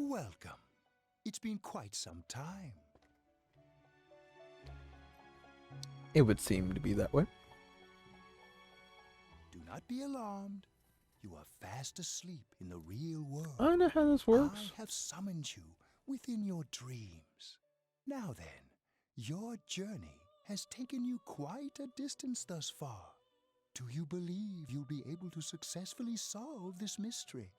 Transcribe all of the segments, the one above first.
Welcome. It's been quite some time. It would seem to be that way. Do not be alarmed. You are fast asleep in the real world. I know how this works. I have summoned you within your dreams. Now then, your journey has taken you quite a distance thus far. Do you believe you'll be able to successfully solve this mystery?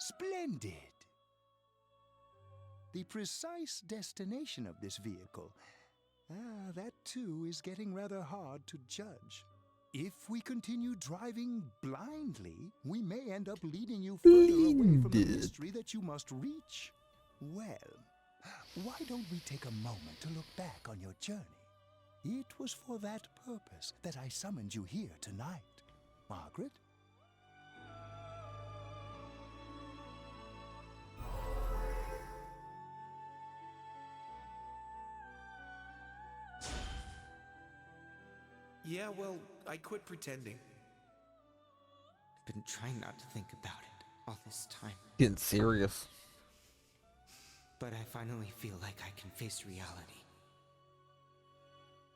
Splendid! The precise destination of this vehicle, that too is getting rather hard to judge. If we continue driving blindly, we may end up leading you further away from the mystery that you must reach. Well, why don't we take a moment to look back on your journey? It was for that purpose that I summoned you here tonight. Margaret? Yeah, well, I quit pretending. I've been trying not to think about it all this time. Getting serious. But I finally feel like I can face reality.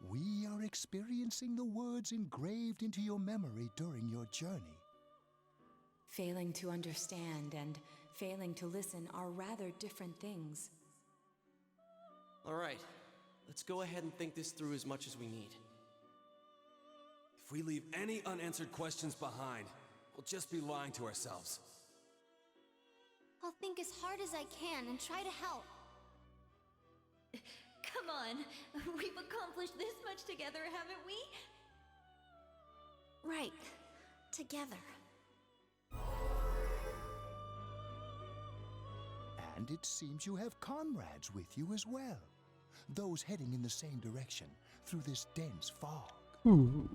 We are experiencing the words engraved into your memory during your journey. Failing to understand and failing to listen are rather different things. All right, let's go ahead and think this through as much as we need. If we leave any unanswered questions behind, we'll just be lying to ourselves. I'll think as hard as I can and try to help. Come on, we've accomplished this much together, haven't we? Right. Together. And it seems you have comrades with you as well. Those heading in the same direction through this dense fog. Ooh.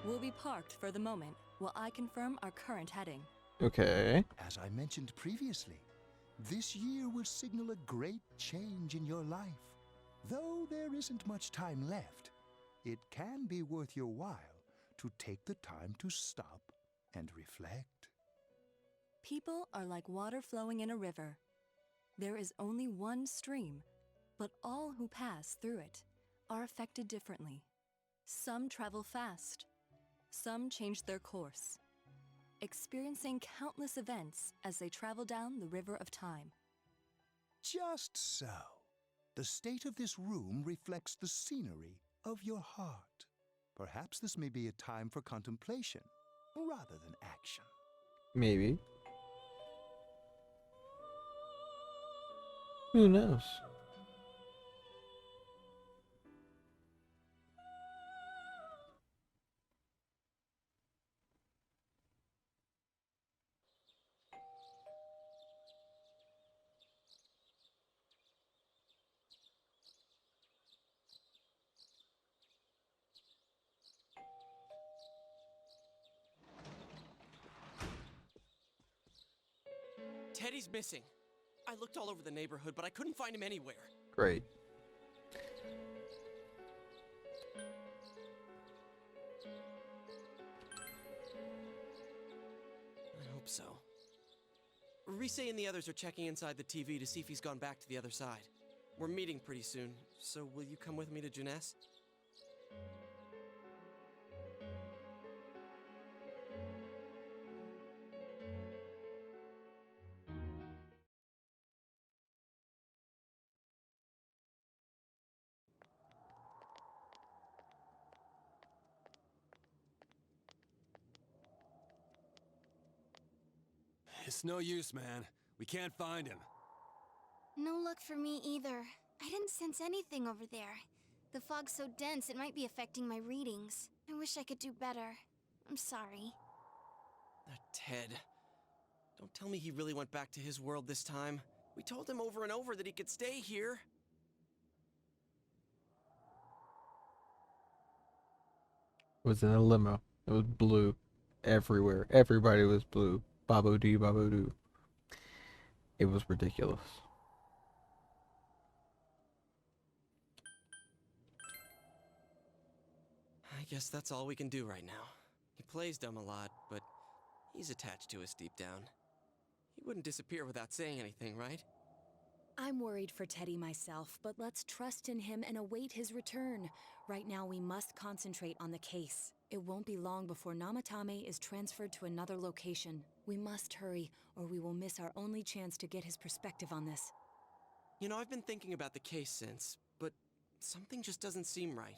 We'll be parked for the moment while I confirm our current heading. Okay. As I mentioned previously, this year will signal a great change in your life. Though there isn't much time left, it can be worth your while to take the time to stop and reflect. People are like water flowing in a river. There is only one stream, but all who pass through it are affected differently. Some travel fast. Some change their course, experiencing countless events as they travel down the river of time. Just so. The state of this room reflects the scenery of your heart. Perhaps this may be a time for contemplation rather than action. Maybe. Who knows? Teddy's missing. I looked all over the neighborhood, but I couldn't find him anywhere. Great. I hope so. Rise and the others are checking inside the TV to see if he's gone back to the other side. We're meeting pretty soon, so will you come with me to Jeunesse? It's no use, man. We can't find him. No luck for me either. I didn't sense anything over there. The fog's so dense it might be affecting my readings. I wish I could do better. I'm sorry. That Ted. Don't tell me he really went back to his world this time. We told him over and over that he could stay here. It was in a limo. It was blue everywhere. Everybody was blue. Babo dee, babo doo. It was ridiculous. I guess that's all we can do right now. He plays dumb a lot, but he's attached to us deep down. He wouldn't disappear without saying anything, right? I'm worried for Teddy myself, but let's trust in him and await his return. Right now, we must concentrate on the case. It won't be long before Namatame is transferred to another location. We must hurry, or we will miss our only chance to get his perspective on this. You know, I've been thinking about the case since, but something just doesn't seem right.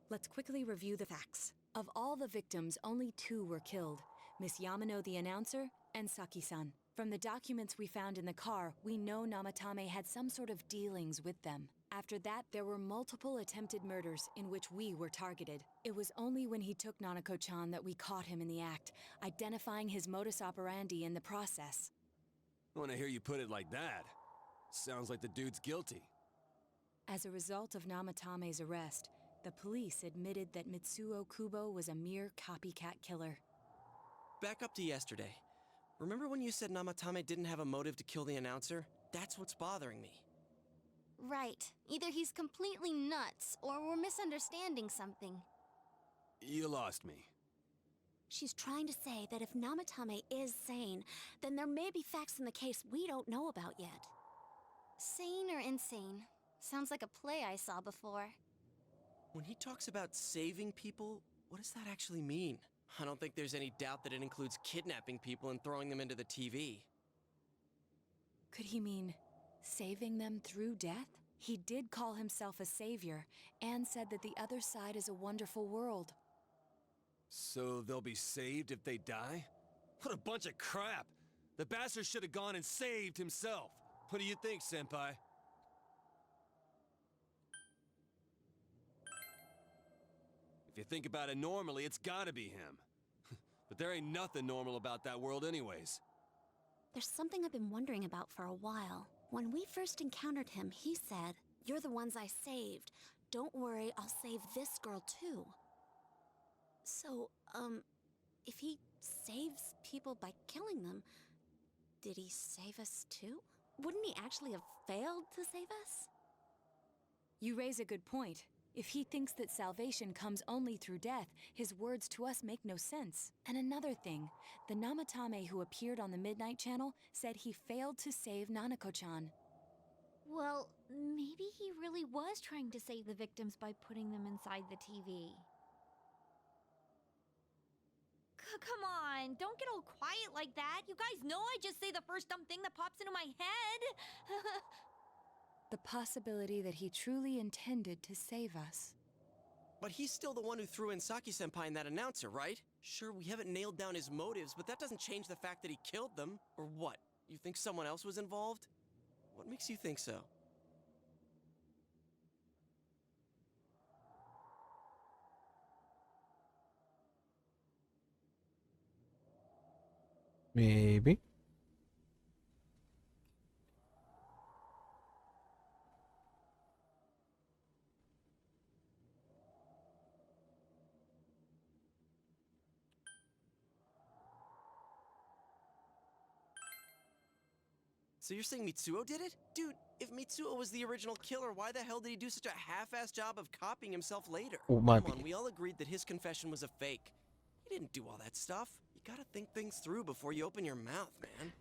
Let's quickly review the facts. Of all the victims, only 2 were killed. Miss Yamano the announcer, and Saki-san. From the documents we found in the car, we know Namatame had some sort of dealings with them. After that, there were multiple attempted murders in which we were targeted. It was only when he took Nanako-chan that we caught him in the act, identifying his modus operandi in the process. When I hear you put it like that, sounds like the dude's guilty. As a result of Namatame's arrest, the police admitted that Mitsuo Kubo was a mere copycat killer. Back up to yesterday. Remember when you said Namatame didn't have a motive to kill the announcer? That's what's bothering me. Right. Either he's completely nuts, or we're misunderstanding something. You lost me. She's trying to say that if Namatame is sane, then there may be facts in the case we don't know about yet. Sane or insane? Sounds like a play I saw before. When he talks about saving people, what does that actually mean? I don't think there's any doubt that it includes kidnapping people and throwing them into the TV. Could he mean saving them through death? He did call himself a savior and said that the other side is a wonderful world. So they'll be saved if they die? What a bunch of crap! The bastard should have gone and saved himself. What do you think, Senpai? If you think about it normally, it's gotta be him. But there ain't nothing normal about that world anyways. There's something I've been wondering about for a while. When we first encountered him, he said, "You're the ones I saved. Don't worry, I'll save this girl too." So, if he saves people by killing them, did he save us too? Wouldn't he actually have failed to save us? You raise a good point. If he thinks that salvation comes only through death, his words to us make no sense. And another thing, the Namatame who appeared on the Midnight Channel said he failed to save Nanako-chan. Well, maybe he really was trying to save the victims by putting them inside the TV. Come on, don't get all quiet like that. You guys know I just say the first dumb thing that pops into my head. The possibility that he truly intended to save us. But he's still the one who threw in Saki-senpai and that announcer, right? Sure, we haven't nailed down his motives, but that doesn't change the fact that he killed them. Or what? You think someone else was involved? What makes you think so? Maybe. So you're saying Mitsuo did it? Dude, if Mitsuo was the original killer, why the hell did he do such a half-assed job of copying himself later? Well, might Come on, be. we all agreed that his confession was a fake. He didn't do all that stuff. You gotta think things through before you open your mouth, man.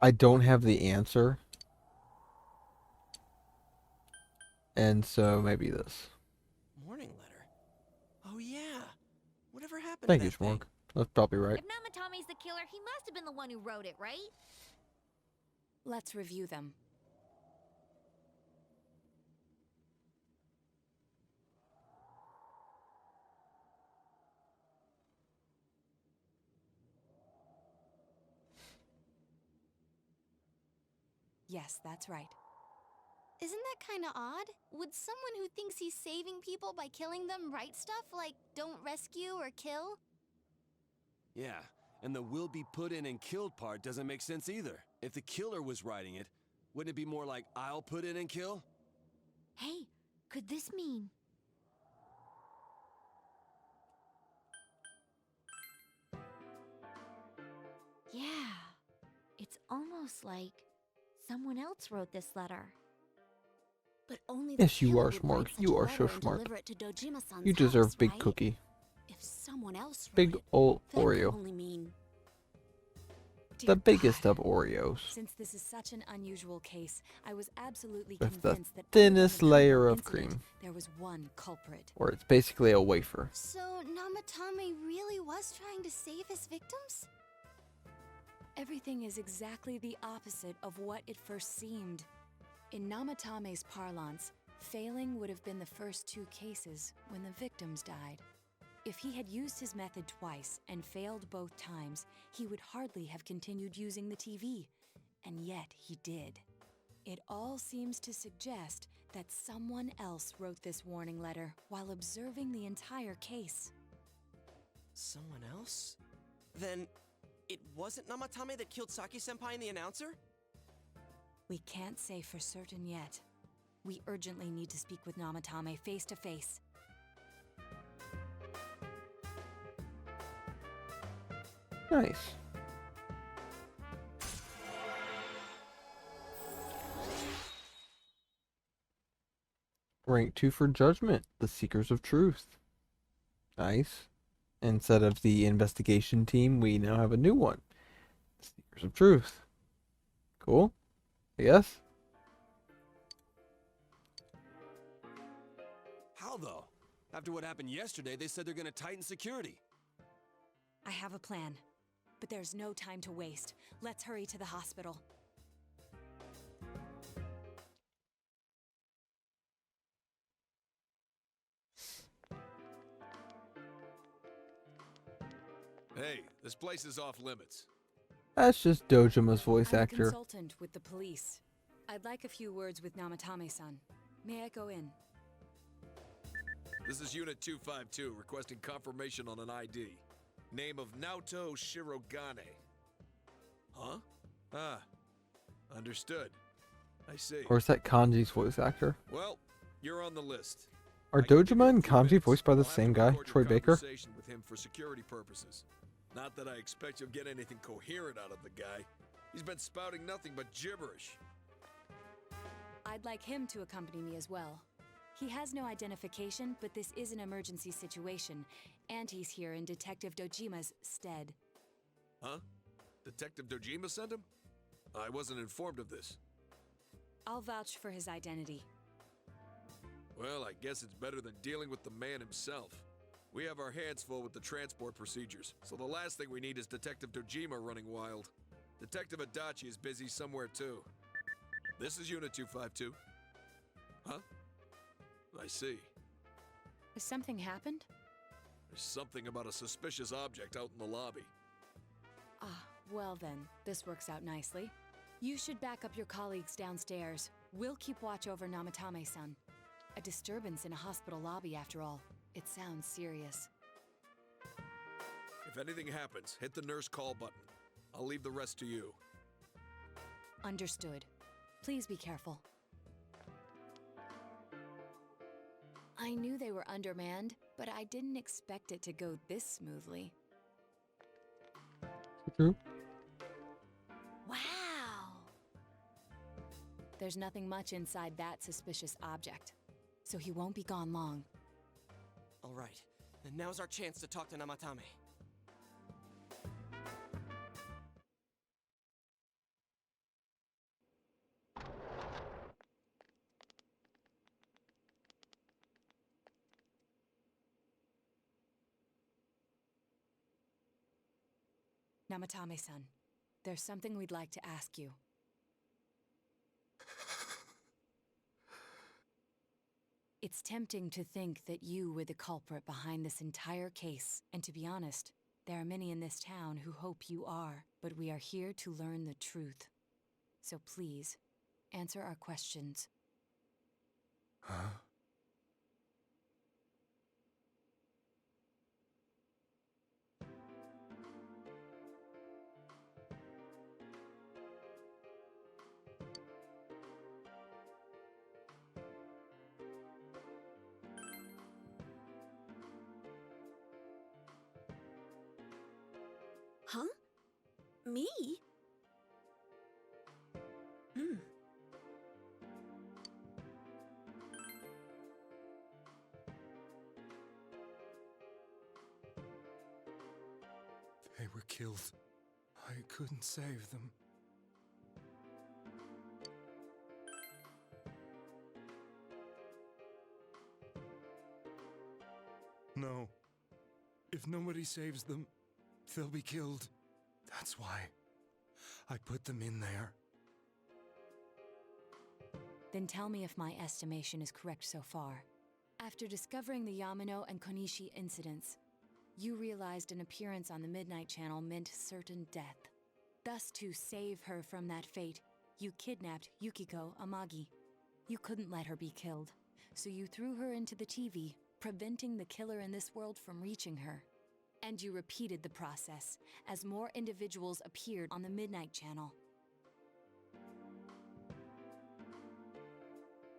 I don't have the answer. And so maybe this. Warning letter. Oh yeah. Whatever happened Thank to you, that thing? Schmorg. That's probably right. If Namatame's the killer, he must have been the one who wrote it, right? Let's review them. Yes, that's right. Isn't that kinda odd? Would someone who thinks he's saving people by killing them write stuff like don't rescue or kill? Yeah, and the will be put in and killed part doesn't make sense either. If the killer was writing it, wouldn't it be more like I'll put in and kill? Hey, could this mean... Yeah, it's almost like someone else wrote this letter. But only the Yes, you killer are would smart. write such You a are so letter and smart. deliver it to Dojima-san's You deserve house, big right? cookie. If someone else wrote Big it, old that could Oreo. only mean... Dear The biggest God. of Oreos. Since this is such an unusual case, I was absolutely With the convinced that other than thinnest the Kumo layer of incident, cream. there was one culprit. Or it's basically a wafer. So Namatame really was trying to save his victims? Everything is exactly the opposite of what it first seemed. In Namatame's parlance, failing would have been the first two cases when the victims died. If he had used his method twice and failed both times, he would hardly have continued using the TV. And yet he did. It all seems to suggest that someone else wrote this warning letter while observing the entire case. Someone else? Then it wasn't Namatame that killed Saki-senpai and the announcer? We can't say for certain yet. We urgently need to speak with Namatame face to face. Nice. Rank 2 for Judgment, the Seekers of Truth. Nice. Instead of the investigation team, we now have a new one. The Seekers of Truth. Cool. I guess. How though? After what happened yesterday, they said they're gonna tighten security. I have a plan, but there's no time to waste. Let's hurry to the hospital. Hey, this place is off limits. That's just Dojima's voice I'm a actor. consultant with the police. I'd like a few words with Namatame-san. May I go in? This is Unit 252, requesting confirmation on an ID. Name of Naoto Shirogane. Huh? Ah. Understood. I see. Or is that Kanji's voice actor? Well, you're on the list. Are I can give Dojima you a and few Kanji minutes. voiced by the I'll have same to guy, record your Troy Baker? conversation with him for security purposes. Not that I expect you'll get anything coherent out of the guy. He's been spouting nothing but gibberish. I'd like him to accompany me as well. He has no identification, but this is an emergency situation, and he's here in Detective Dojima's stead. Huh? Detective Dojima sent him? I wasn't informed of this. I'll vouch for his identity. Well, I guess it's better than dealing with the man himself. We have our hands full with the transport procedures, so the last thing we need is Detective Dojima running wild. Detective Adachi is busy somewhere too. This is Unit 252. Huh? I see. Has something happened? There's something about a suspicious object out in the lobby. Ah, well then, this works out nicely. You should back up your colleagues downstairs. We'll keep watch over Namatame-san. A disturbance in a hospital lobby, after all. It sounds serious. If anything happens, hit the nurse call button. I'll leave the rest to you. Understood. Please be careful. I knew they were undermanned, but I didn't expect it to go this smoothly. True. Wow! There's nothing much inside that suspicious object, so he won't be gone long. All right, and now's our chance to talk to Namatame. Namatame-san, there's something we'd like to ask you. It's tempting to think that you were the culprit behind this entire case, and to be honest, there are many in this town who hope you are, but we are here to learn the truth. So please, answer our questions. Huh? Huh? Me? They were killed. I couldn't save them. No. If nobody saves them, they'll be killed. That's why I put them in there. Then tell me if my estimation is correct so far. After discovering the Yamano and Konishi incidents, you realized an appearance on the Midnight Channel meant certain death. Thus, to save her from that fate, you kidnapped Yukiko Amagi. You couldn't let her be killed, so you threw her into the TV, preventing the killer in this world from reaching her. And you repeated the process as more individuals appeared on the Midnight Channel.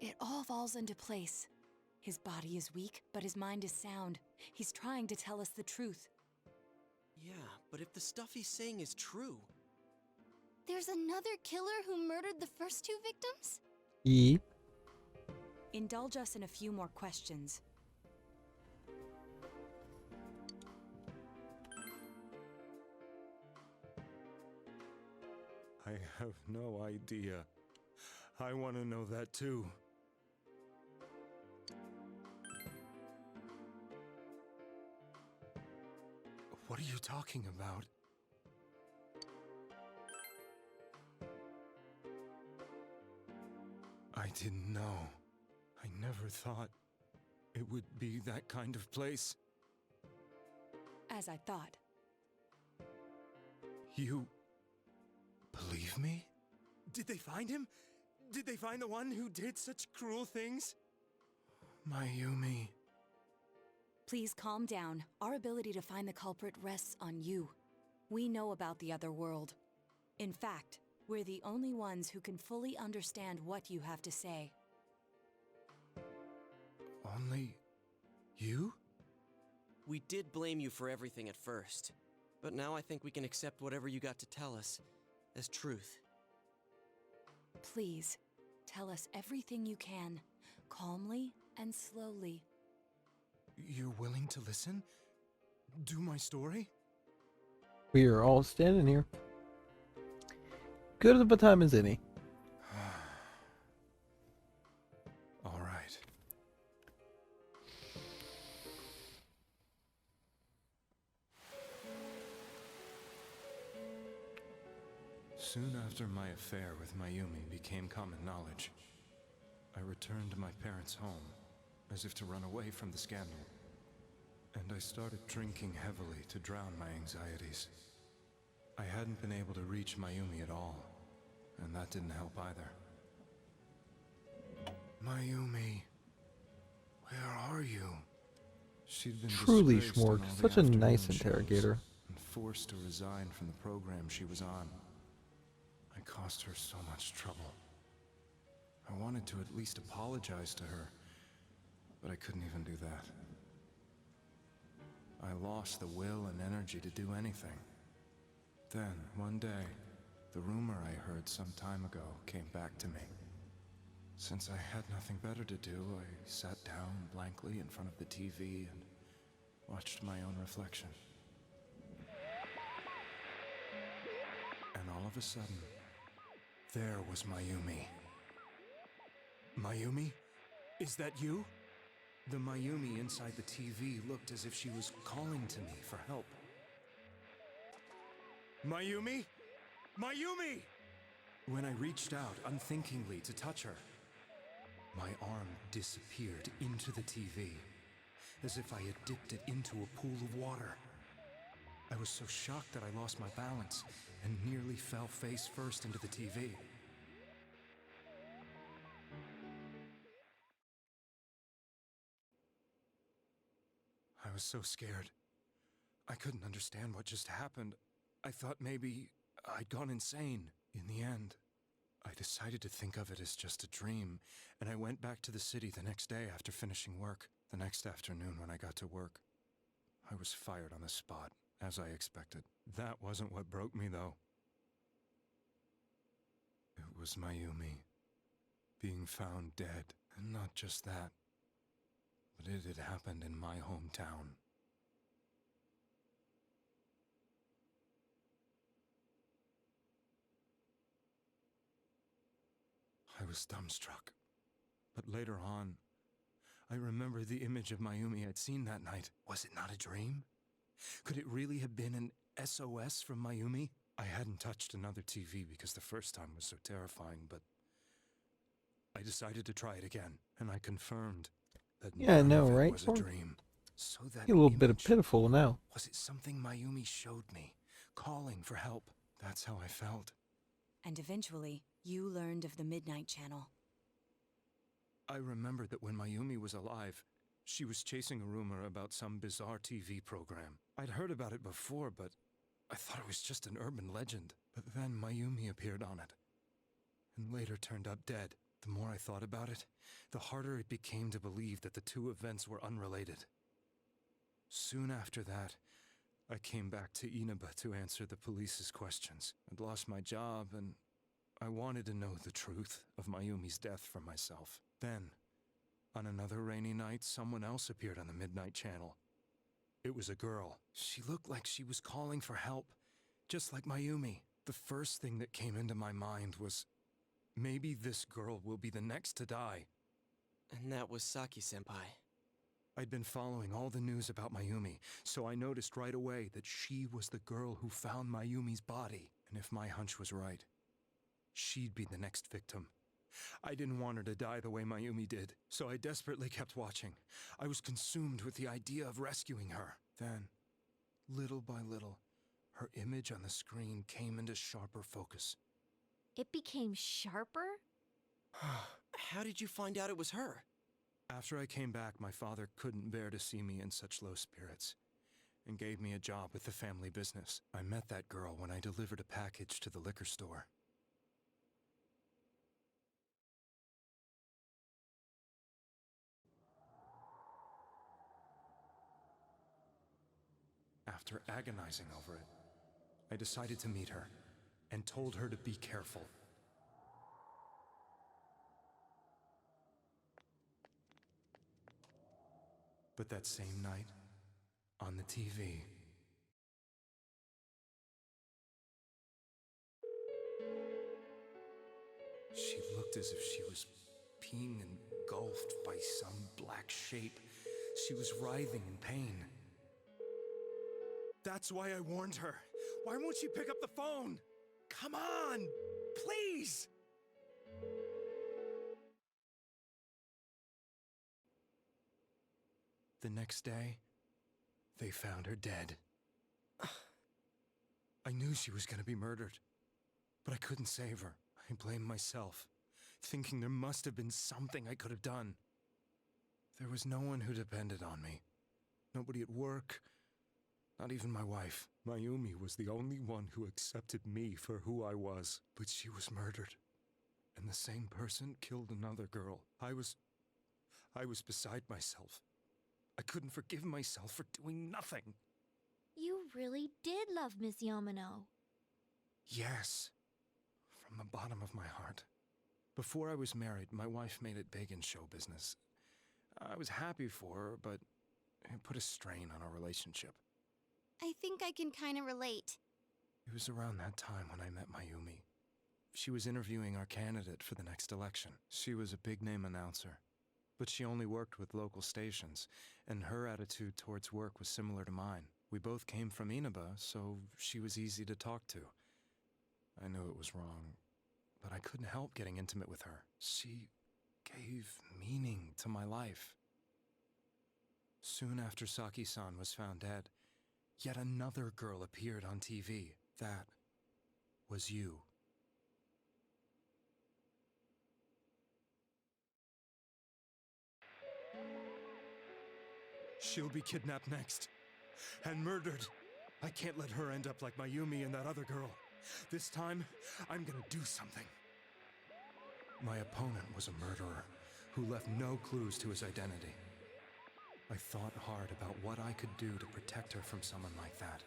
It all falls into place. His body is weak, but his mind is sound. He's trying to tell us the truth. Yeah, but if the stuff he's saying is true... There's another killer who murdered the first two victims? Yep. Indulge us in a few more questions. I have no idea. I want to know that too. What are you talking about? I didn't know. I never thought it would be that kind of place. As I thought. You believe me? Did they find him? Did they find the one who did such cruel things? Mayumi. Please calm down. Our ability to find the culprit rests on you. We know about the other world. In fact, we're the only ones who can fully understand what you have to say. Only you? We did blame you for everything at first, but now I think we can accept whatever you got to tell us as truth. Please, tell us everything you can, calmly and slowly. You're willing to listen? Do my story? We are all standing here. Good of a time as any. All right. Soon after my affair with Mayumi became common knowledge, I returned to my parents' home, as if to run away from the scandal. And I started drinking heavily to drown my anxieties. I hadn't been able to reach Mayumi at all, and that didn't help either. Mayumi, where are you? She'd been Truly, disgraced on Schmorg, all the such a nice afternoon shows interrogator. and forced to resign from the program she was on. I caused her so much trouble. I wanted to at least apologize to her, but I couldn't even do that. I lost the will and energy to do anything. Then, one day, the rumor I heard some time ago came back to me. Since I had nothing better to do, I sat down blankly in front of the TV and watched my own reflection. And all of a sudden, there was Mayumi. Mayumi? Is that you? The Mayumi inside the TV looked as if she was calling to me for help. Mayumi? Mayumi! When I reached out unthinkingly to touch her, my arm disappeared into the TV, as if I had dipped it into a pool of water. I was so shocked that I lost my balance and nearly fell face first into the TV. was so scared. I couldn't understand what just happened. I thought maybe I'd gone insane. In the end, I decided to think of it as just a dream, and I went back to the city the next day after finishing work. The next afternoon when I got to work, I was fired on the spot, as I expected. That wasn't what broke me, though. It was Mayumi being found dead. And not just that, but it had happened in my hometown. I was dumbstruck. But later on, I remember the image of Mayumi I'd seen that night. Was it not a dream? Could it really have been an SOS from Mayumi? I hadn't touched another TV because the first time was so terrifying, but I decided to try it again, and I confirmed that Yeah, I none know, of it right? was a dream. So that A little bit of image, pitiful now. was it something Mayumi showed me, calling for help? That's how I felt. And eventually, you learned of the Midnight Channel. I remembered that when Mayumi was alive, she was chasing a rumor about some bizarre TV program. I'd heard about it before, but I thought it was just an urban legend. But then Mayumi appeared on it, and later turned up dead. The more I thought about it, the harder it became to believe that the two events were unrelated. Soon after that, I came back to Inaba to answer the police's questions. I'd lost my job, and I wanted to know the truth of Mayumi's death for myself. Then, on another rainy night, someone else appeared on the Midnight Channel. It was a girl. She looked like she was calling for help, just like Mayumi. The first thing that came into my mind was, maybe this girl will be the next to die. And that was Saki-senpai. I'd been following all the news about Mayumi, so I noticed right away that she was the girl who found Mayumi's body. And if my hunch was right, she'd be the next victim. I didn't want her to die the way Mayumi did, so I desperately kept watching. I was consumed with the idea of rescuing her. Then, little by little, her image on the screen came into sharper focus. It became sharper? How did you find out it was her? After I came back, my father couldn't bear to see me in such low spirits, and gave me a job with the family business. I met that girl when I delivered a package to the liquor store. After agonizing over it, I decided to meet her, and told her to be careful. But that same night, on the TV, she looked as if she was being engulfed by some black shape. She was writhing in pain. That's why I warned her. Why won't she pick up the phone? Come on, please! The next day, they found her dead. I knew she was gonna be murdered, but I couldn't save her. I blamed myself, thinking there must have been something I could have done. There was no one who depended on me. Nobody at work, not even my wife. Mayumi was the only one who accepted me for who I was, but she was murdered. And the same person killed another girl. I was beside myself. I couldn't forgive myself for doing nothing. You really did love Miss Yamano. Yes, from the bottom of my heart. Before I was married, my wife made it big in show business. I was happy for her, but it put a strain on our relationship. I think I can kind of relate. It was around that time when I met Mayumi. She was interviewing our candidate for the next election. She was a big-name announcer, but she only worked with local stations, and her attitude towards work was similar to mine. We both came from Inaba, so she was easy to talk to. I knew it was wrong, but I couldn't help getting intimate with her. She gave meaning to my life. Soon after Saki-san was found dead, yet another girl appeared on TV. That was you. She'll be kidnapped next. And murdered. I can't let her end up like Mayumi and that other girl. This time, I'm gonna do something. My opponent was a murderer who left no clues to his identity. I thought hard about what I could do to protect her from someone like that.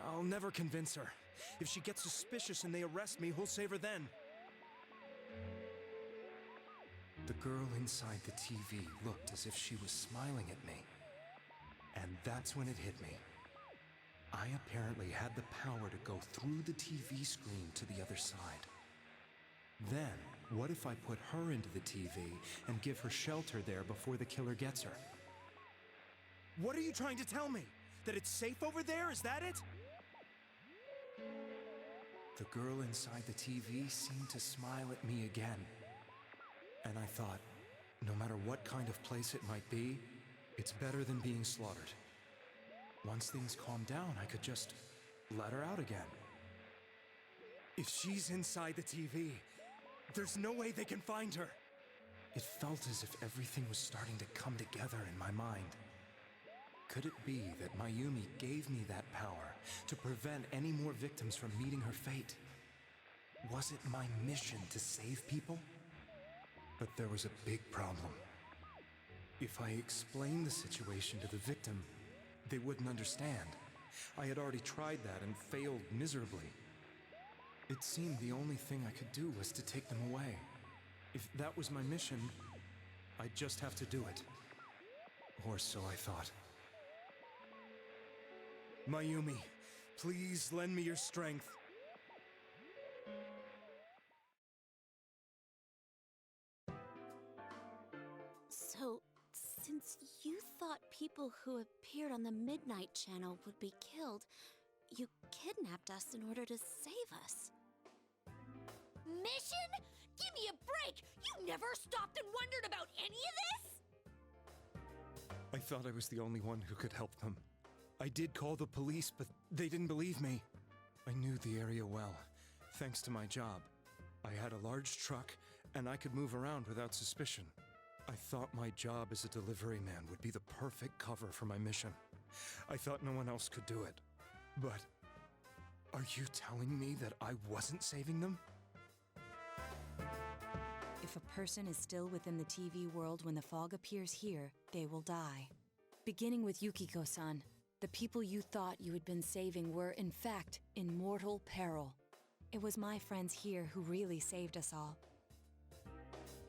I'll never convince her. If she gets suspicious and they arrest me, who'll save her then? The girl inside the TV looked as if she was smiling at me. And that's when it hit me. I apparently had the power to go through the TV screen to the other side. Then, what if I put her into the TV and give her shelter there before the killer gets her? What are you trying to tell me? That it's safe over there? Is that it? The girl inside the TV seemed to smile at me again. And I thought, no matter what kind of place it might be, it's better than being slaughtered. Once things calmed down, I could just let her out again. If she's inside the TV, there's no way they can find her. It felt as if everything was starting to come together in my mind. Could it be that Mayumi gave me that power to prevent any more victims from meeting her fate? Was it my mission to save people? But there was a big problem. If I explained the situation to the victim, they wouldn't understand. I had already tried that and failed miserably. It seemed the only thing I could do was to take them away. If that was my mission, I'd just have to do it. Or so I thought. Mayumi, please lend me your strength. So, since you thought people who appeared on the Midnight Channel would be killed, you kidnapped us in order to save us. Mission? Give me a break! You never stopped and wondered about any of this? I thought I was the only one who could help them. I did call the police, but they didn't believe me. I knew the area well, thanks to my job. I had a large truck, and I could move around without suspicion. I thought my job as a delivery man would be the perfect cover for my mission. I thought no one else could do it. But are you telling me that I wasn't saving them? If a person is still within the TV world when the fog appears here, they will die. Beginning with Yukiko-san, the people you thought you had been saving were, in fact, in mortal peril. It was my friends here who really saved us all.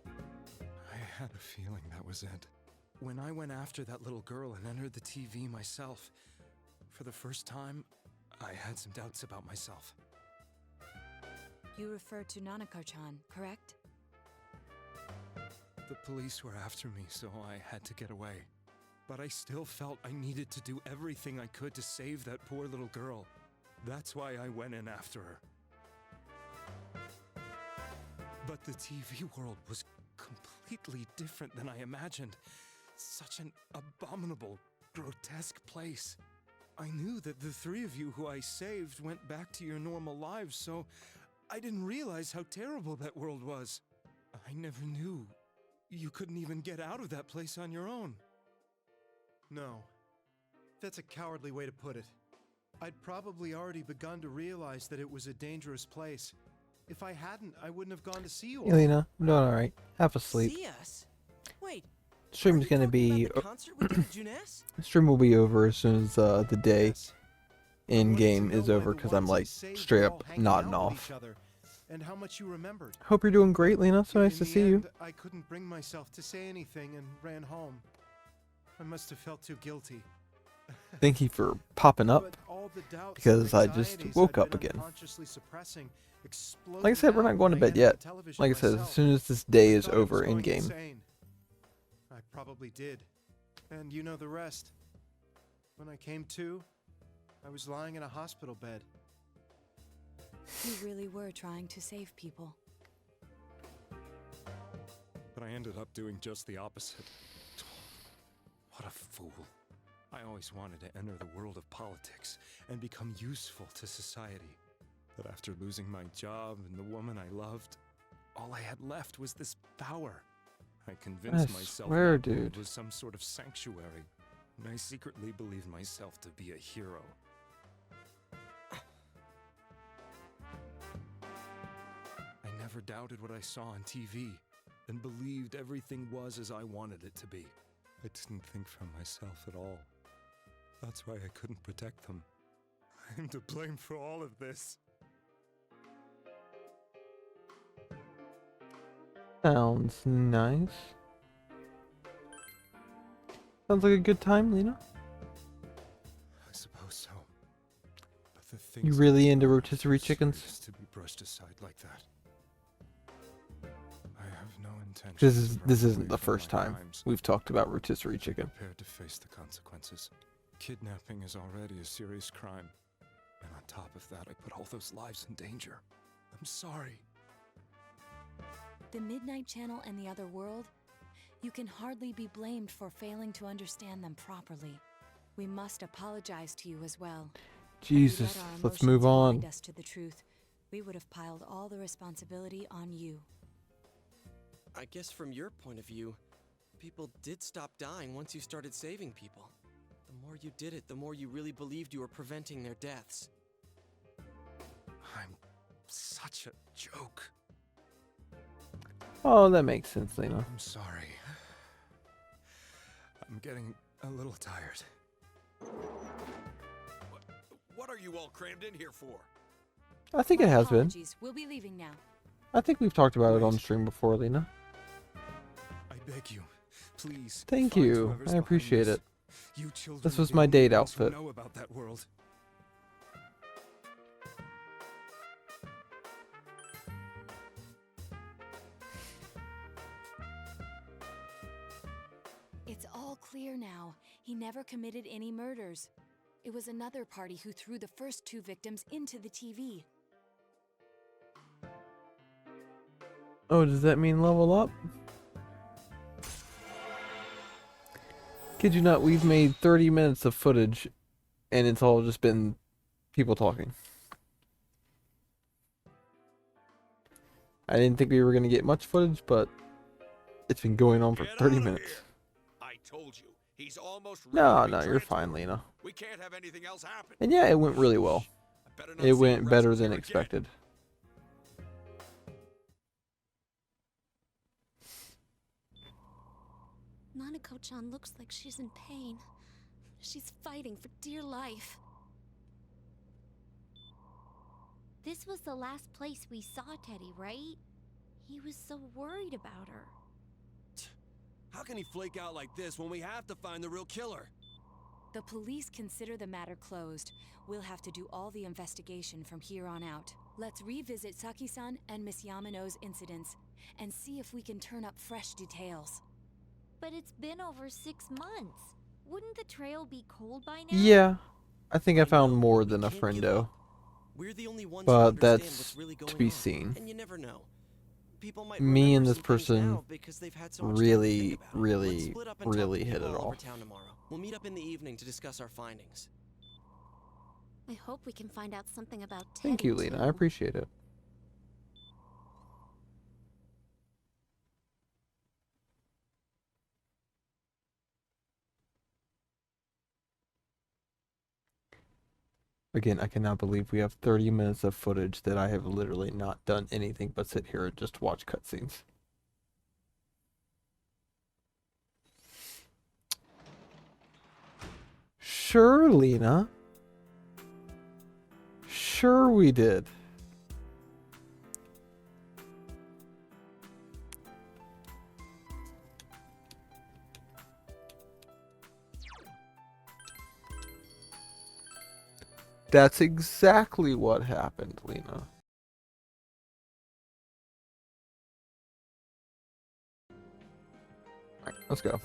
I had a feeling that was it. When I went after that little girl and entered the TV myself, for the first time, I had some doubts about myself. You refer to Nanako-chan, correct? The police were after me, so I had to get away. But I still felt I needed to do everything I could to save that poor little girl. That's why I went in after her. But the TV world was completely different than I imagined. Such an abominable, grotesque place. I knew that the three of you who I saved went back to your normal lives, so I didn't realize how terrible that world was. I never knew you couldn't even get out of that place on your own. No. That's a cowardly way to put it. I'd probably already begun to realize that it was a dangerous place. If I hadn't, I wouldn't have gone to see you all. Elena, I'm doing alright. Half asleep. See us? Wait. Stream's gonna be. The concert we did at Juness? Stream will be over as soon as the day in game is over, because I'm like straight up nodding off. And how much you remembered. Hope you're doing great, Lena. So nice to see you. I couldn't bring myself to say anything and ran home. I must have felt too guilty. Thank you for popping up, because I just woke up again. Like I said, we're not going to bed yet. Like I said, as soon as this day is over in game. I probably did. And you know the rest. When I came to, I was lying in a hospital bed. You really were trying to save people. But I ended up doing just the opposite. What a fool. I always wanted to enter the world of politics and become useful to society. But after losing my job and the woman I loved, all I had left was this power. I convinced I myself swear, that world dude. was some sort of sanctuary, and I secretly believed myself to be a hero. I never doubted what I saw on TV, and believed everything was as I wanted it to be. I didn't think for myself at all. That's why I couldn't protect them. I'm to blame for all of this. Sounds nice. Sounds like a good time, Lena. I suppose so. But the You things really I into did are rotisserie too chickens? serious to be brushed aside like that. I have no intention. This of running isn't away the from first my time crimes. we've talked about rotisserie chicken. Prepared to face the consequences. Kidnapping is already a serious crime, and on top of that, I put all those lives in danger. I'm sorry. The Midnight Channel and the other world? You can hardly be blamed for failing to understand them properly. We must apologize to you as well. Had we Jesus, let our let's emotions move on. blind us to the truth, we would have piled all the responsibility on you. I guess from your point of view, people did stop dying once you started saving people. The more you did it, the more you really believed you were preventing their deaths. I'm such a joke. Oh, that makes sense, Lena. I'm sorry. I'm getting a little tired. What are you all crammed in here for? I think it has been. Apologies. We'll be leaving now. I think we've talked about it on stream before, Lena. I beg you, please. Thank find you. whoever's I behind appreciate this. it. You children This are was the my only date ones who outfit. know about that world. It's all clear now. He never committed any murders. It was another party who threw the first two victims into the TV. Oh, does that mean level up? Kid you not, we've made 30 minutes of footage, and it's all just been people talking. I didn't think we were going to get much footage, but it's been going on for 30 minutes. I told you, he's almost ready No, to be no, you're fine, transported. Lena. We can't have anything else happen. And yeah, it went really well. better not It see went you better rascals than here again. expected. Nanako-chan looks like she's in pain. She's fighting for dear life. This was the last place we saw Teddy, right? He was so worried about her. How can he flake out like this when we have to find the real killer? The police consider the matter closed. We'll have to do all the investigation from here on out. Let's revisit Saki-san and Miss Yamano's incidents and see if we can turn up fresh details. But it's been over 6 months. Wouldn't the trail be cold by now? Yeah, I think I found more than a friendo. We're the only ones who But understand that's what's really to going be on. seen. And you never know. People might Me and remember this some things person now because they've had so much time to really, think about it. Let's really, split up and talk to really hit people it all over off. town tomorrow. We'll meet up in the evening to discuss our findings. I hope we can find out something about Teddy, Thank you, Lena. I too. appreciate it. Again, I cannot believe we have 30 minutes of footage that I have literally not done anything but sit here and just watch cutscenes. Sure, Lena. Sure we did. That's exactly what happened, Lena. Alright, let's go.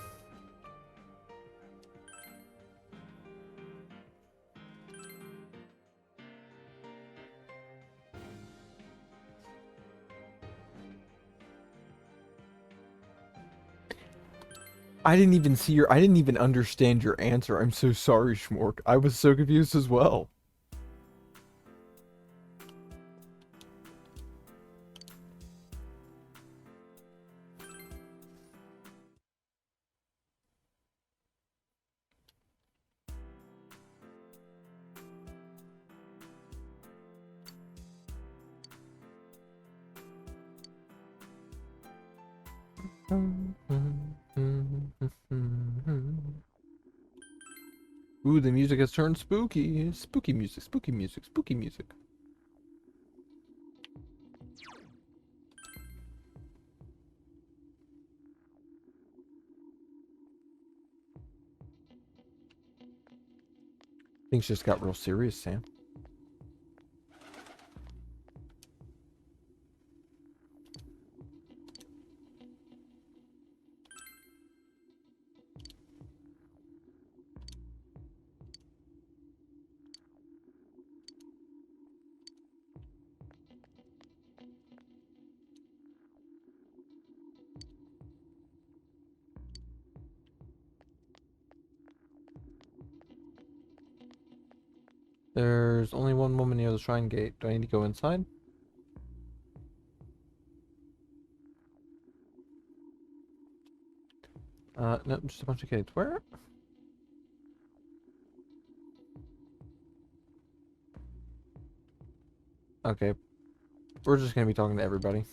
I didn't even see your, I didn't even understand your answer. I'm so sorry, Schmork. I was so confused as well. Ooh, the music has turned spooky. Spooky music, spooky music, spooky music. Things just got real serious, Sam. There's only one woman near the shrine gate. Do I need to go inside? No, just a bunch of kids. Where? Okay. We're just gonna be talking to everybody.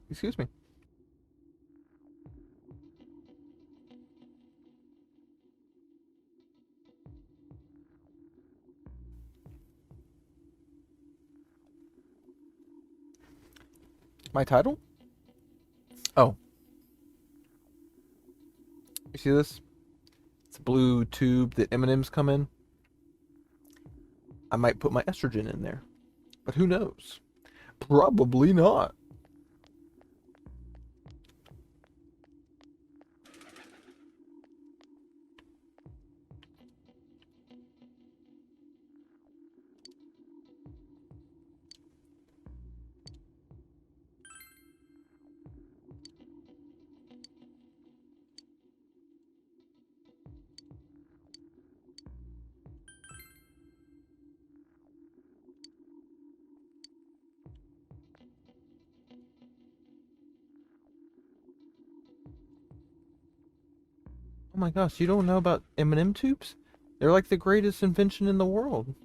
Excuse me. My title? Oh. You see this? It's a blue tube that M&Ms come in. I might put my estrogen in there. But who knows? Probably not. Oh my gosh, you don't know about M&M tubes? They're like the greatest invention in the world.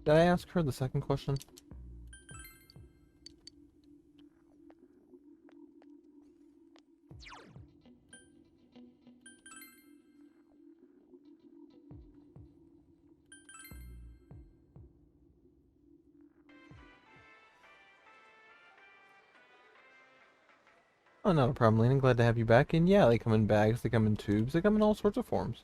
Did I ask her the second question? Oh, not a problem, Lena. Glad to have you back. And yeah, they come in bags, they come in tubes, they come in all sorts of forms.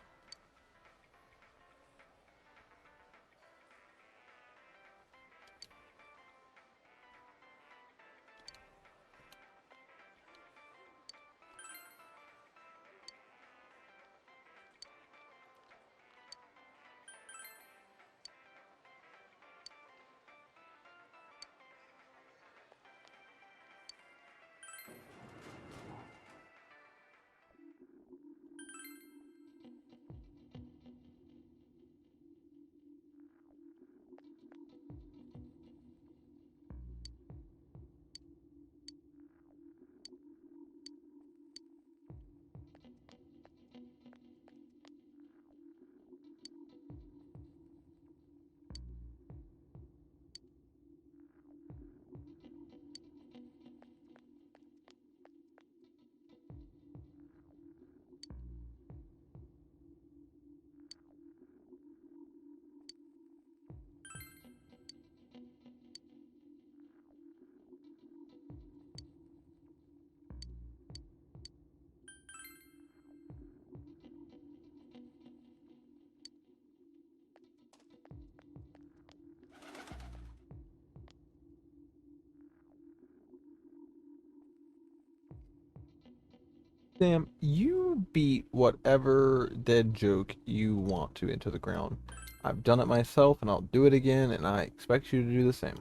Sam, you beat whatever dead joke you want to into the ground. I've done it myself, and I'll do it again, and I expect you to do the same.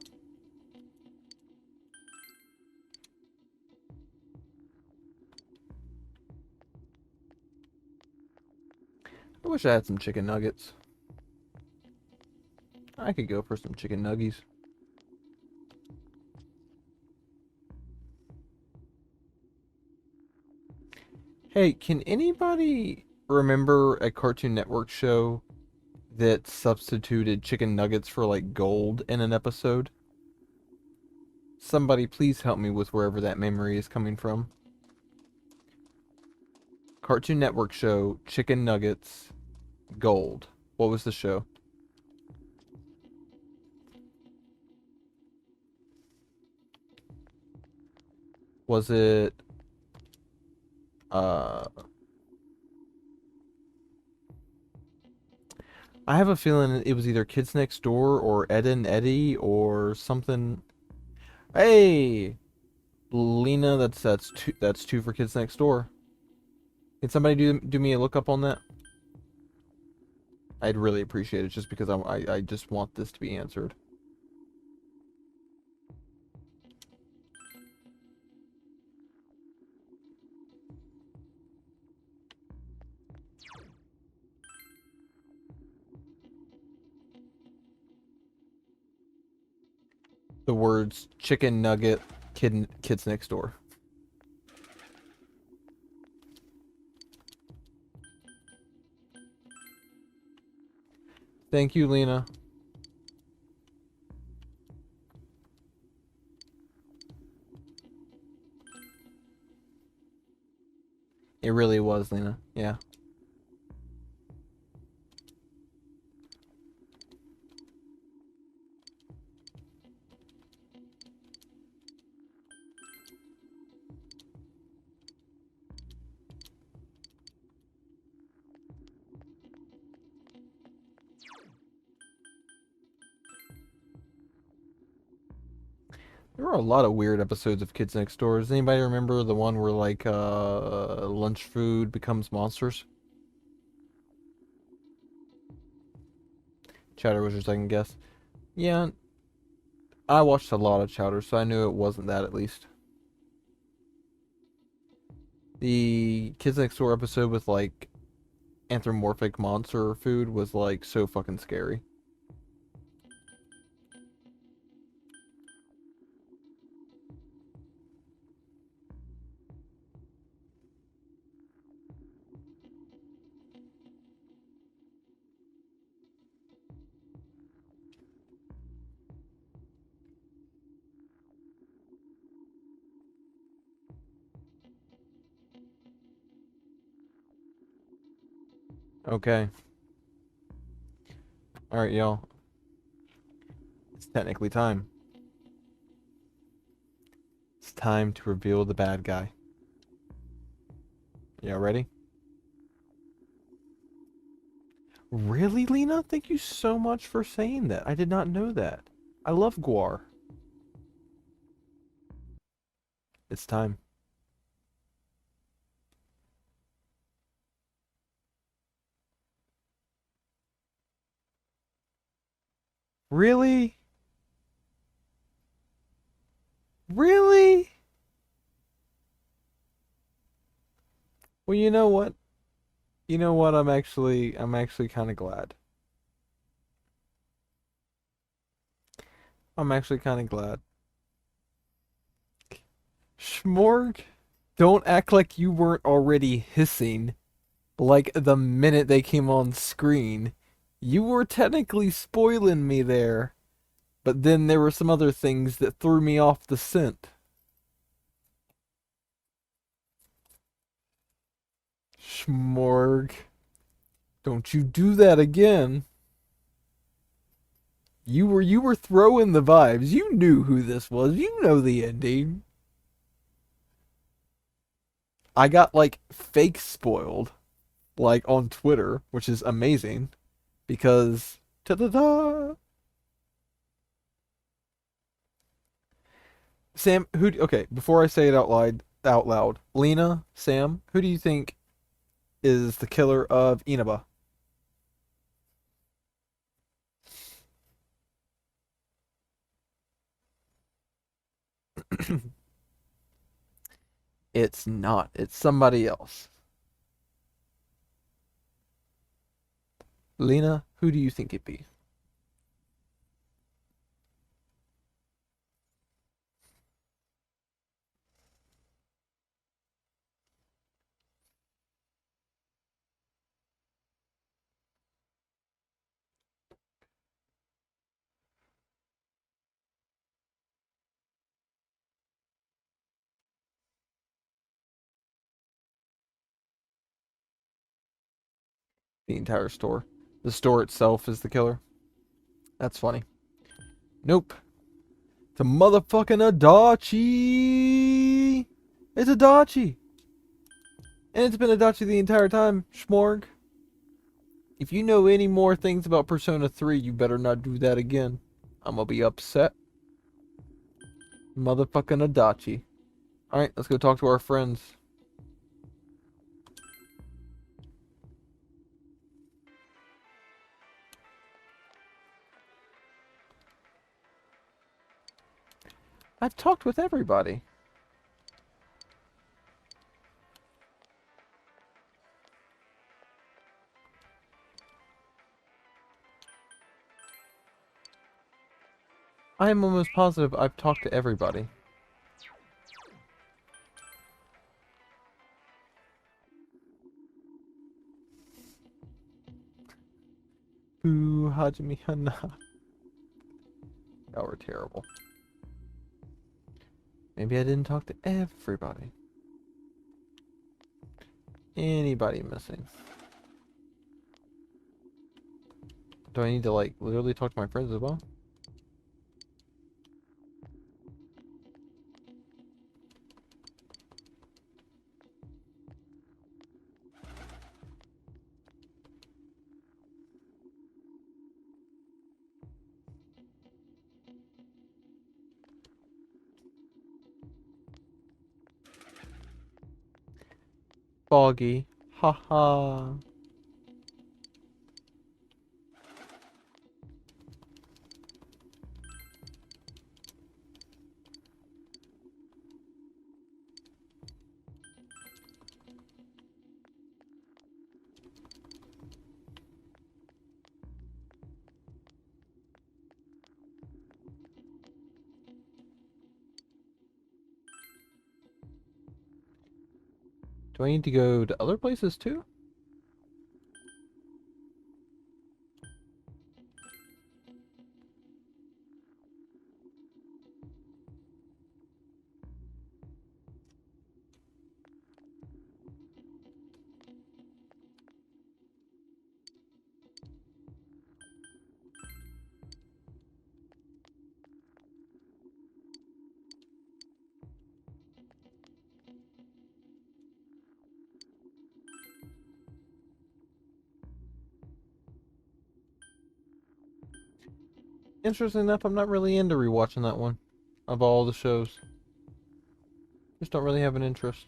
I wish I had some chicken nuggets. I could go for some chicken nuggies. Hey, can anybody remember a Cartoon Network show that substituted chicken nuggets for like gold in an episode? Somebody please help me with wherever that memory is coming from. Cartoon Network show, chicken nuggets, gold. What was the show? Was it I have a feeling it was either Kids Next Door or Ed and Eddie or something. Hey, Lena, that's two for Kids Next Door. Can somebody do me a lookup on that? I'd really appreciate it, just because I just want this to be answered. The words chicken nugget kids next door. Thank you, Lena. It really was, Lena. Yeah. There were a lot of weird episodes of Kids Next Door. Does anybody remember the one where like lunch food becomes monsters? Chowder was your second guess. Yeah, I watched a lot of Chowder, so I knew it wasn't that at least. The Kids Next Door episode with like anthropomorphic monster food was like so fucking scary. Okay. Alright, y'all. It's technically time. It's time to reveal the bad guy. Y'all ready? Really, Lena? Thank you so much for saying that. I did not know that. I love Guar. It's time. Really? Really? Well, you know what? You know what? I'm actually kind of glad. I'm actually kind of glad. Schmorg, don't act like you weren't already hissing like the minute they came on screen. You were technically spoiling me there, but then there were some other things that threw me off the scent. Schmorg, don't you do that again. You were throwing the vibes. You knew who this was. You know the ending. I got like fake spoiled, like on Twitter, which is amazing, because ta-da-da. Sam, okay, before I say it out loud, out loud. Lena, Sam, who do you think is the killer of Inaba? It's not. It's somebody else. Lena, who do you think it be? The entire store. The store itself is the killer. That's funny. Nope. It's a motherfucking Adachi! It's Adachi! And it's been Adachi the entire time, Schmorg. If you know any more things about Persona 3, you better not do that again. I'm gonna be upset. Motherfucking Adachi. Alright, let's go talk to our friends. I've talked with everybody. I am almost positive I've talked to everybody. Boo, Hajime Hana. Y'all were terrible. Maybe I didn't talk to everybody. Anybody missing? Do I need to, like, literally talk to my friends as well? Foggy. Haha. Do I need to go to other places too? Interesting enough, I'm not really into rewatching that one. Of all the shows. Just don't really have an interest.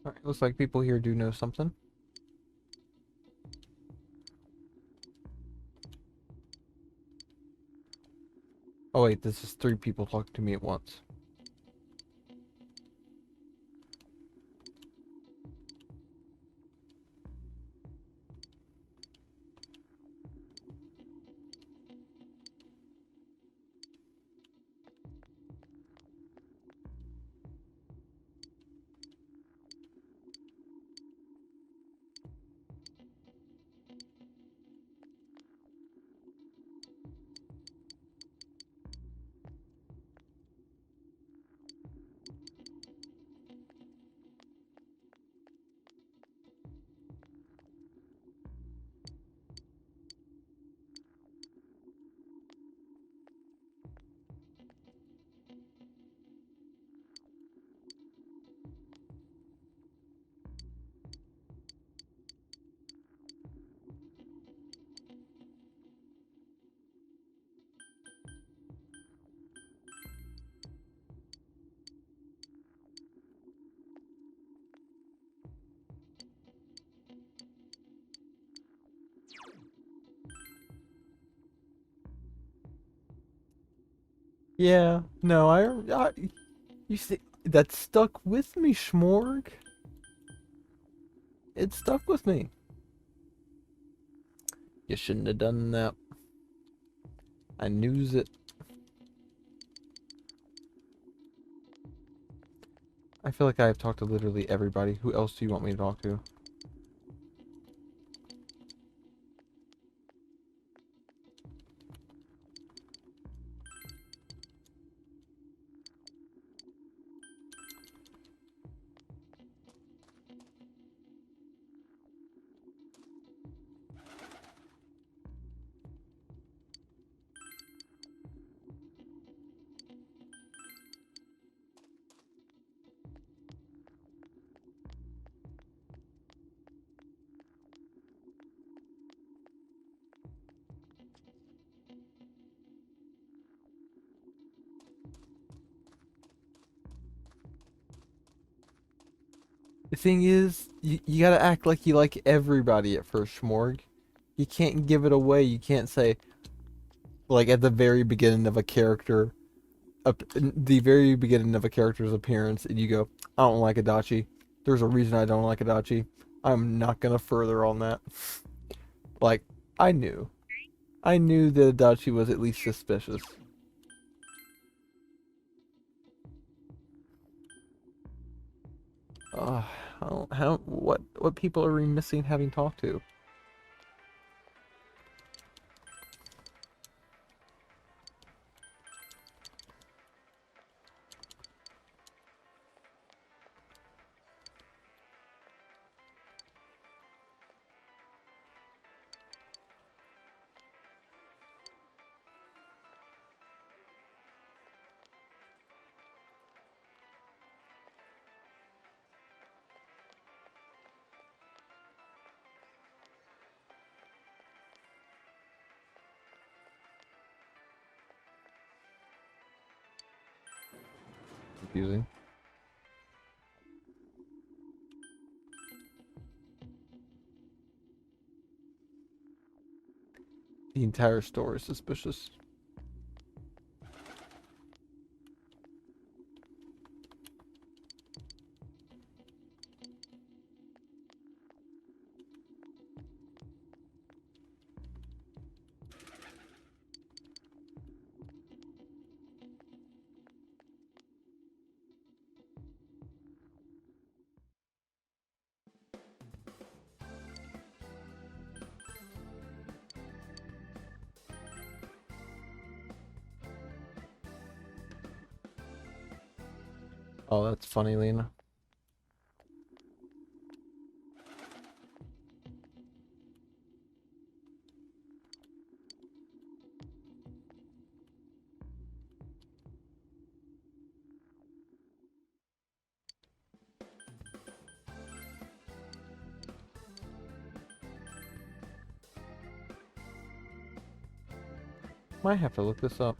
Alright, looks like people here do know something. Oh wait, this is 3 people talking to me at once. Yeah, no, you see, that stuck with me, Schmorg. It stuck with me. You shouldn't have done that. I knew it. I feel like I have talked to literally everybody. Who else do you want me to talk to? The thing is, you gotta act like you like everybody at first, Schmorg. You can't give it away. You can't say, like, at the very beginning of a character, the very beginning of a character's appearance, and you go, I don't like Adachi. There's a reason I don't like Adachi. I'm not gonna further on that. Like, I knew. I knew that Adachi was at least suspicious. What people are we missing having talked to? Confusing. The entire store is suspicious. Oh, that's funny, Lena. Might have to look this up.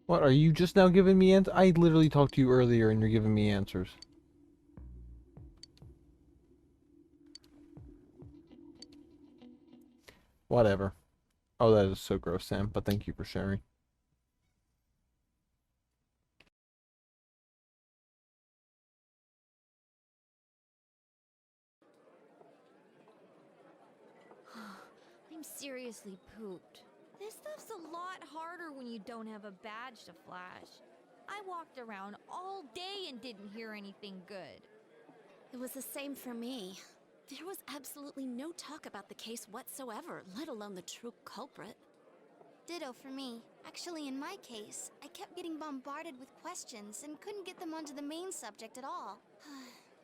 What, are you just now giving me answers? I literally talked to you earlier and you're giving me answers. Whatever. Oh, that is so gross, Sam, but thank you for sharing. I'm seriously pooped. This stuff's a lot harder when you don't have a badge to flash. I walked around all day and didn't hear anything good. It was the same for me. There was absolutely no talk about the case whatsoever, let alone the true culprit. Ditto for me. Actually, in my case, I kept getting bombarded with questions and couldn't get them onto the main subject at all.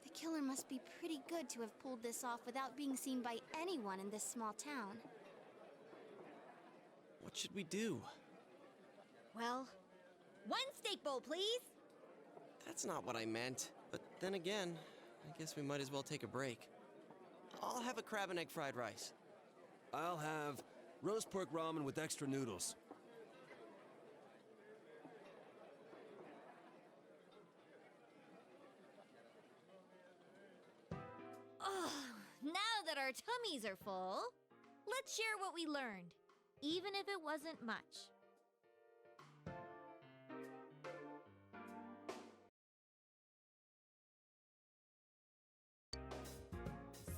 The killer must be pretty good to have pulled this off without being seen by anyone in this small town. What should we do? Well, one steak bowl, please! That's not what I meant. But then again, I guess we might as well take a break. I'll have a crab and egg fried rice. I'll have Roast pork ramen with extra noodles. Oh, now that our tummies are full, let's share what we learned, even if it wasn't much.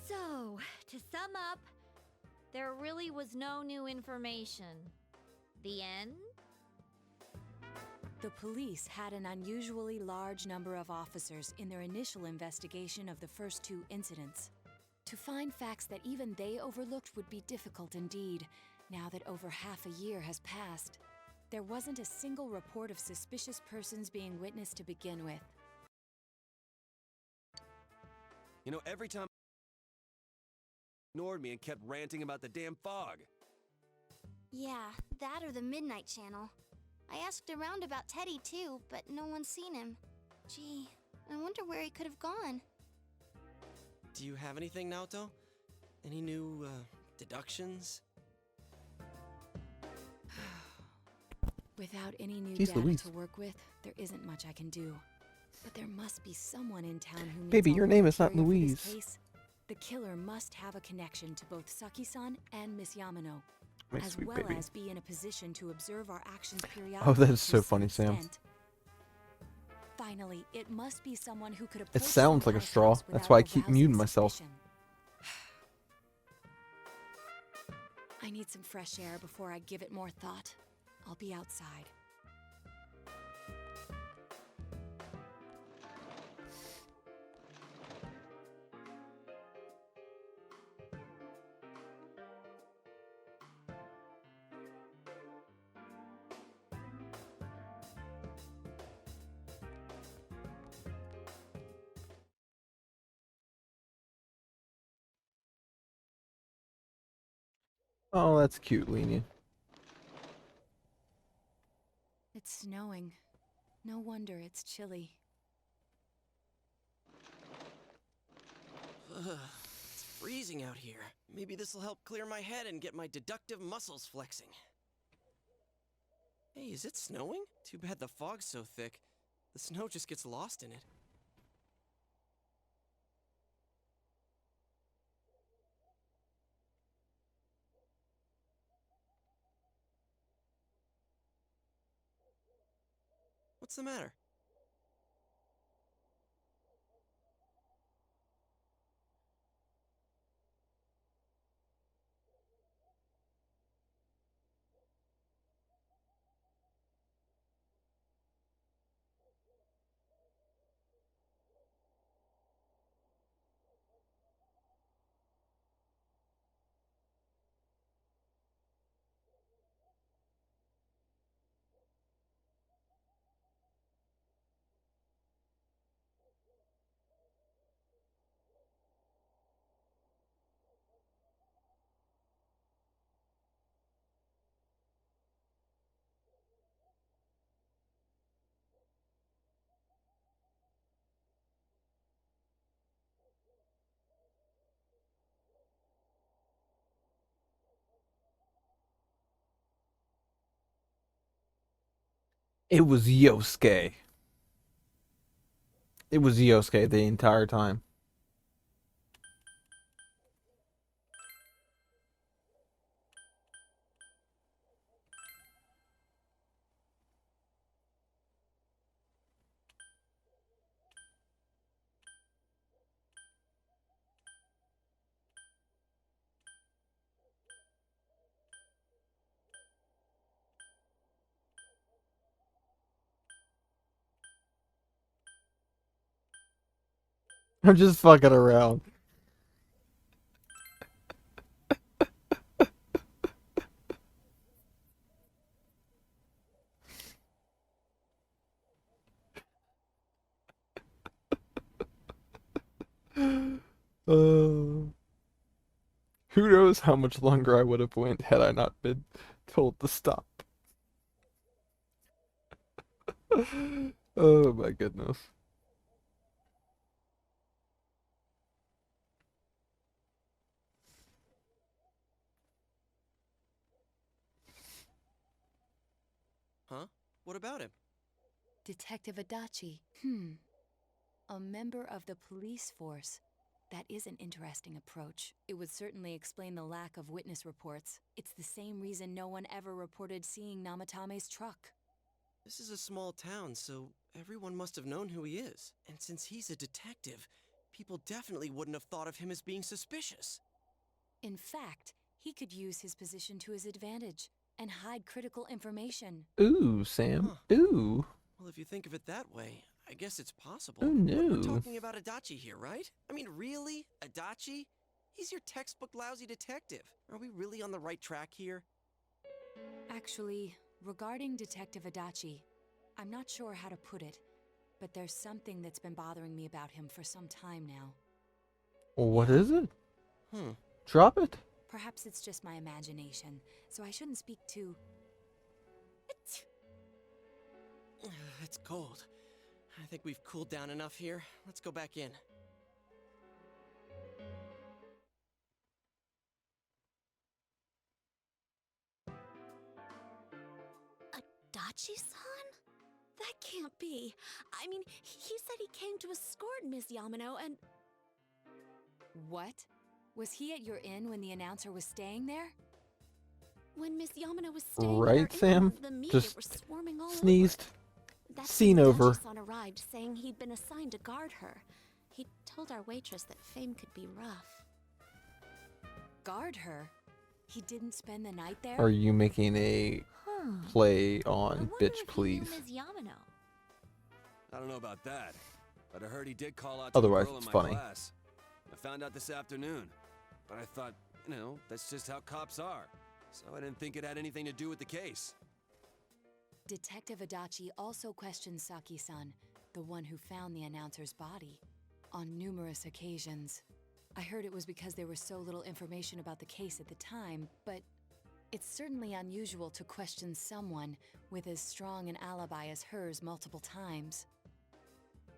So, to sum up, there really was no new information. The end? The police had an unusually large number of officers in their initial investigation of the first two incidents. To find facts that even they overlooked would be difficult indeed, now that over half a year has passed. There wasn't a single report of suspicious persons being witnessed to begin with. You know, every time ignored me and kept ranting about the damn fog. Yeah, that or the Midnight Channel. I asked around about Teddy too, but no one's seen him. Gee, I wonder where he could have gone. Do you have anything, Naoto? Any new, deductions? Without any new Jeez data Louise. to work with, there isn't much I can do. But there must be someone in town who Baby, meets your all name the is not criteria for Louise. this case. The killer must have a connection to both Saki-san and Miss Yamano, My as sweet well baby. as be in a position to observe our actions periodically. Oh, that is to so some funny, Sam. extent. Finally, it must be someone who could It approach sounds like a Senpai's straw. house That's without why I keep arousing muting myself. suspicion. I need some fresh air before I give it more thought. I'll be outside. Oh, that's cute, Lenia. It's snowing. No wonder it's chilly. It's freezing out here. Maybe this'll help clear my head and get my deductive muscles flexing. Hey, is it snowing? Too bad the fog's so thick. The snow just gets lost in it. What's the matter? It was Yosuke. It was Yosuke the entire time. I'm just fucking around. Who knows how much longer I would have went had I not been told to stop. Oh my goodness. What about him? Detective Adachi. A member of the police force. That is an interesting approach. It would certainly explain the lack of witness reports. It's the same reason no one ever reported seeing Namatame's truck. This is a small town, so everyone must have known who he is. And since he's a detective, people definitely wouldn't have thought of him as being suspicious. In fact, he could use his position to his advantage and hide critical information. Ooh, Sam. Ooh. Well, if you think of it that way, I guess it's possible. Oh, no. But we're talking about Adachi here, right? I mean, really? Adachi? He's your textbook lousy detective. Are we really on the right track here? Actually, regarding Detective Adachi, I'm not sure how to put it, but there's something that's been bothering me about him for some time now. Well, what is it? Hmm. Drop it. Perhaps it's just my imagination, so I shouldn't speak too... It's cold. I think we've cooled down enough here. Let's go back in. Adachi-san? That can't be. I mean, he said he came to escort Miss Yamano and... What? Was he at your inn when the announcer was staying there? When Miss Yamano was staying Right, at our Sam? inn, the media Just were swarming all sneezed. over. That's Scene when over. Adachi-san arrived, saying he'd been assigned to guard her. He told our waitress that fame could be rough. Guard her? He didn't spend the night there? Are you making a play on Bitch Please? Ms. Yamano. I don't know about that, but I heard he did call out to Otherwise, the girl in it's my funny. class. I found out this afternoon, but I thought, you know, that's just how cops are. So I didn't think it had anything to do with the case. Detective Adachi also questioned Saki-san, the one who found the announcer's body, on numerous occasions. I heard it was because there was so little information about the case at the time, but it's certainly unusual to question someone with as strong an alibi as hers multiple times.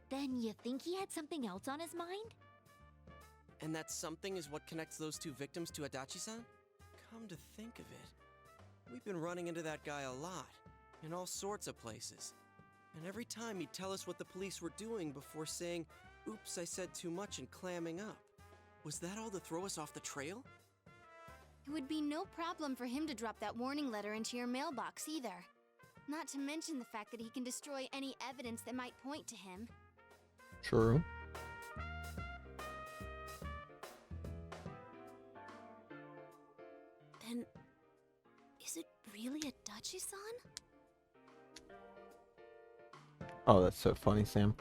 Then you think he had something else on his mind? And that something is what connects those two victims to Adachi-san? Come to think of it, we've been running into that guy a lot, in all sorts of places. And every time he'd tell us what the police were doing before saying, "Oops, I said too much," and clamming up. Was that all to throw us off the trail? It would be no problem for him to drop that warning letter into your mailbox either. Not to mention the fact that he can destroy any evidence that might point to him. True. Then, is it really Adachi-san? Oh, that's so funny, Sam.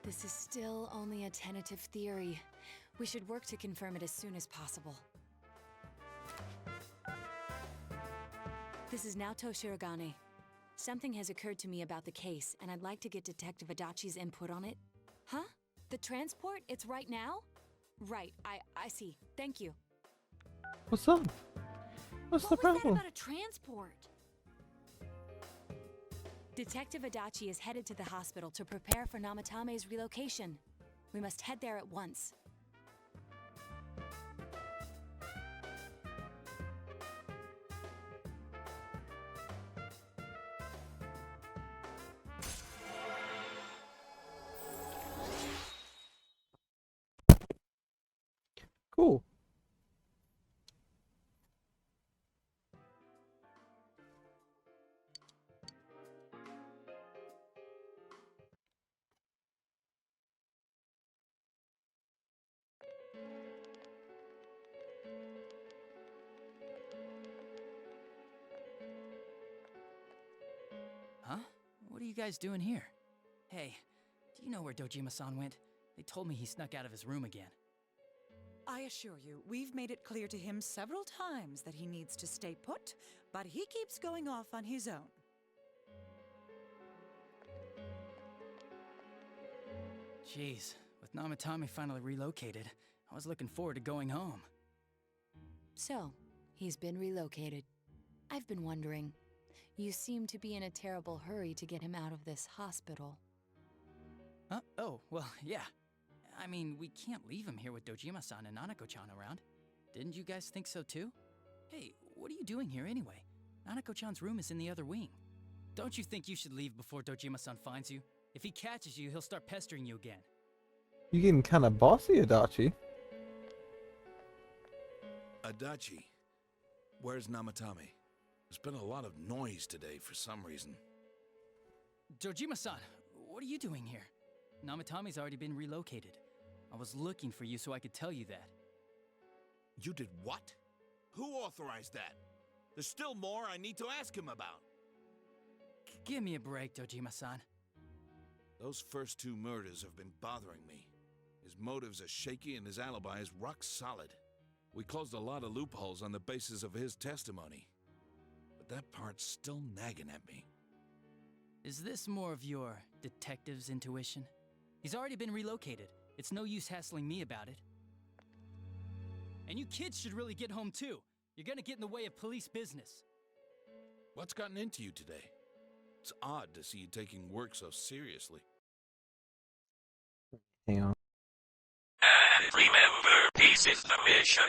This is still only a tentative theory. We should work to confirm it as soon as possible. This is Naoto Shirogane. Something has occurred to me about the case, and I'd like to get Detective Adachi's input on it. Huh? The transport? It's right now? Right, I see. Thank you. What's up? What's the What was that problem? about a transport? Detective Adachi is headed to the hospital to prepare for Namatame's relocation. We must head there at once. Cool. Huh? What are you guys doing here? Hey, do you know where Dojima-san went? They told me he snuck out of his room again. I assure you, we've made it clear to him several times that he needs to stay put, but he keeps going off on his own. Jeez, with Namatame finally relocated, I was looking forward to going home. So, he's been relocated. I've been wondering. You seem to be in a terrible hurry to get him out of this hospital. Huh? Oh, well, yeah. I mean, we can't leave him here with Dojima-san and Nanako-chan around. Didn't you guys think so too? Hey, what are you doing here anyway? Nanako-chan's room is in the other wing. Don't you think you should leave before Dojima-san finds you? If he catches you, he'll start pestering you again. You getting kind of bossy, Adachi. Adachi, where's Namatame? There's been a lot of noise today for some reason. Dojima-san, what are you doing here? Namatame's already been relocated. I was looking for you so I could tell you that. You did what? Who authorized that? There's still more I need to ask him about. Give me a break, Dojima-san. Those first two murders have been bothering me. His motives are shaky and his alibi is rock solid. We closed a lot of loopholes on the basis of his testimony. But that part's still nagging at me. Is this more of your detective's intuition? He's already been relocated. It's no use hassling me about it. And you kids should really get home too. You're gonna get in the way of police business. What's gotten into you today? It's odd to see you taking work so seriously. Hang on. And remember, this is the mission.